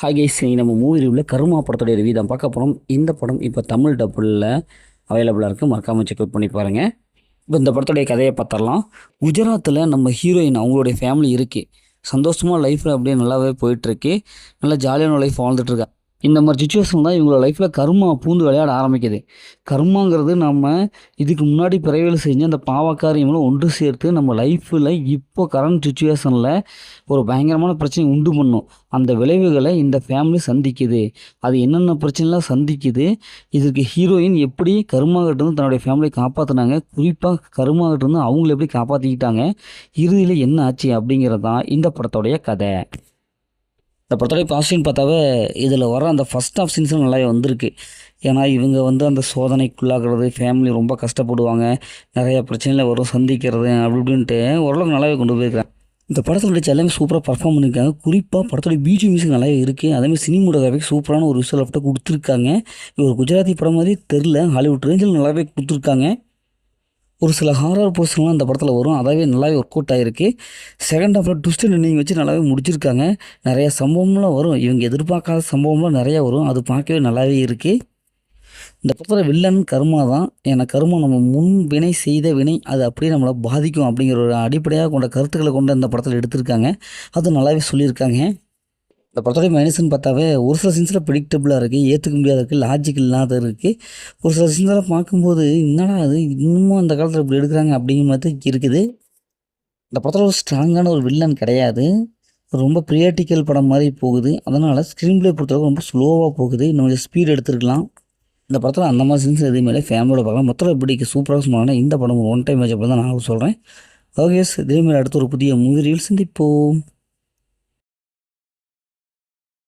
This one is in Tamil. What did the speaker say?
ஹாய் கைஸ், நம்ம மூவி ரிவ்யூவில் கருமா படத்துடைய ரிவ்யூ தான் பார்க்க போகிறோம். இந்த படம் இப்போ தமிழ் டப்புளில் அவைலபிளாக இருக்குது. மறக்காமல் செக் அவுட் பண்ணி பாருங்கள். இப்போ இந்த படத்துடைய கதையை பார்த்துடலாம். குஜராத்தில் நம்ம ஹீரோயின் அவங்களுடைய ஃபேமிலி இருக்குது. சந்தோஷமாக லைஃப்பில் அப்படியே நல்லாவே போயிட்டுருக்கு. நல்லா ஜாலியான லைஃப் வாழ்ந்துட்டுருக்கா. இந்த மாதிரி சுச்சுவேஷன் தான் இவங்களோட லைஃப்பில் கர்மா பூந்து விளையாட ஆரம்பிக்குது. கர்மாங்கிறது நம்ம இதுக்கு முன்னாடி பிறவியில் செஞ்ச அந்த பாவக்காரியங்களும் ஒன்று சேர்த்து நம்ம லைஃப்பில் இப்போ கரண்ட் சுச்சுவேஷனில் ஒரு பயங்கரமான பிரச்சனை உண்டு பண்ணும். அந்த விளைவுகளை இந்த ஃபேமிலி சந்திக்குது. அது என்னென்ன பிரச்சனைலாம் சந்திக்குது, இதுக்கு ஹீரோயின் எப்படி கர்மாகிட்டேருந்து தன்னுடைய ஃபேமிலியை காப்பாற்றினாங்க, குறிப்பாக கர்மாகிட்டேருந்து அவங்கள எப்படி காப்பாற்றிக்கிட்டாங்க, இறுதியில் என்ன ஆச்சு அப்படிங்கிறது தான் இந்த படத்தோடைய கதை. இந்த படத்தோடைய பாசிட்டிவ்னு பார்த்தாவே இதில் வர அந்த ஃபஸ்ட் ஆஃப் சீன்ஸும் நல்லாவே வந்திருக்கு. ஏன்னா இவங்க அந்த சோதனைக்குள்ளாகிறது, ஃபேமிலி ரொம்ப கஷ்டப்படுவாங்க, நிறைய பிரச்சனையில் வரும், சந்திக்கிறது அப்படி இப்படின்ட்டு ஓரளவுக்கு நல்லாவே கொண்டு போயிருக்காங்க. இந்த படத்தில் நடிச்ச எல்லாமே சூப்பராக பர்ஃபார்ம் பண்ணியிருக்காங்க. குறிப்பாக படத்தோடைய பிஜிஎம் மியூசிக் நல்லாவே இருக்குது. அதேமாதிரி சினிமோட்டோகிராஃபிக் சூப்பரான ஒரு விஷுவல் எஃபெக்ட்டை கொடுத்துருக்காங்க. இது ஒரு குஜராத்தி படம் மாதிரி தெரில, ஹாலிவுட் ரேஞ்சில் நல்லாவே கொடுத்துருக்காங்க. ஒரு சில ஹாரர் போர்ஷன்லாம் அந்த படத்தில் வரும், அதாவே நல்லாவே ஒர்க் அவுட் ஆகிருக்கு. செகண்ட் ஹாஃபில் ட்விஸ்ட் எண்டிங் வச்சு நல்லாவே முடிச்சிருக்காங்க. நிறைய சம்பவம்லாம் வரும், இவங்க எதிர்பார்க்காத சம்பவம்லாம் நிறையா வரும், அது பார்க்கவே நல்லாவே இருக்குது. இந்த படத்தில் வில்லன் கர்மா தான். ஏன்னா கர்மா நம்ம முன் வினை செய்த வினை அது அப்படியே நம்மளை பாதிக்கும் அப்படிங்கிற ஒரு அடிப்படையாக கொண்ட கருத்துக்களை கொண்டு அந்த படத்தில் எடுத்திருக்காங்க. அது நல்லாவே சொல்லியிருக்காங்க. இந்த படத்தோடைய மைனஸ்ன்னு பார்த்தாவே ஒரு சில சீன்ஸில் ப்ரிடிக்டபுளாக இருக்குது, ஏற்றுக்க முடியாத இருக்குது, லாஜிக் இல்லாத இருக்குது. ஒரு சில சீன்ஸெல்லாம் பார்க்கும்போது என்னடா அது இன்னமும் அந்த காலத்தில் இப்படி எடுக்கிறாங்க அப்படிங்கிற மாதிரி இருக்குது. இந்த படத்தில் ஒரு ஸ்ட்ராங்கான ஒரு வில்லன் கிடையாது, ரொம்ப ப்ரியாட்டிக்கல் படம் மாதிரி போகுது. அதனால் ஸ்க்ரீன் ப்ளே பொறுத்தளவுக்கு ரொம்ப ஸ்லோவாக போகுது, இன்னும் கொஞ்சம் ஸ்பீட் எடுத்துருக்கலாம். இந்த படத்தில் அந்த மாதிரி சீன்ஸ் எதுவுமே ஃபேமிலியோட பார்க்கலாம். மொத்தம் இப்படிக்கு சூப்பராக சொன்னாங்கன்னா இந்த படம் ஒன் டைம் மேட்ச் அப்படி தான் நான் சொல்கிறேன். ஓகே, இதேமாதிரி அடுத்த ஒரு புதிய மூவி ரீல்ஸ் சந்திப்போம்.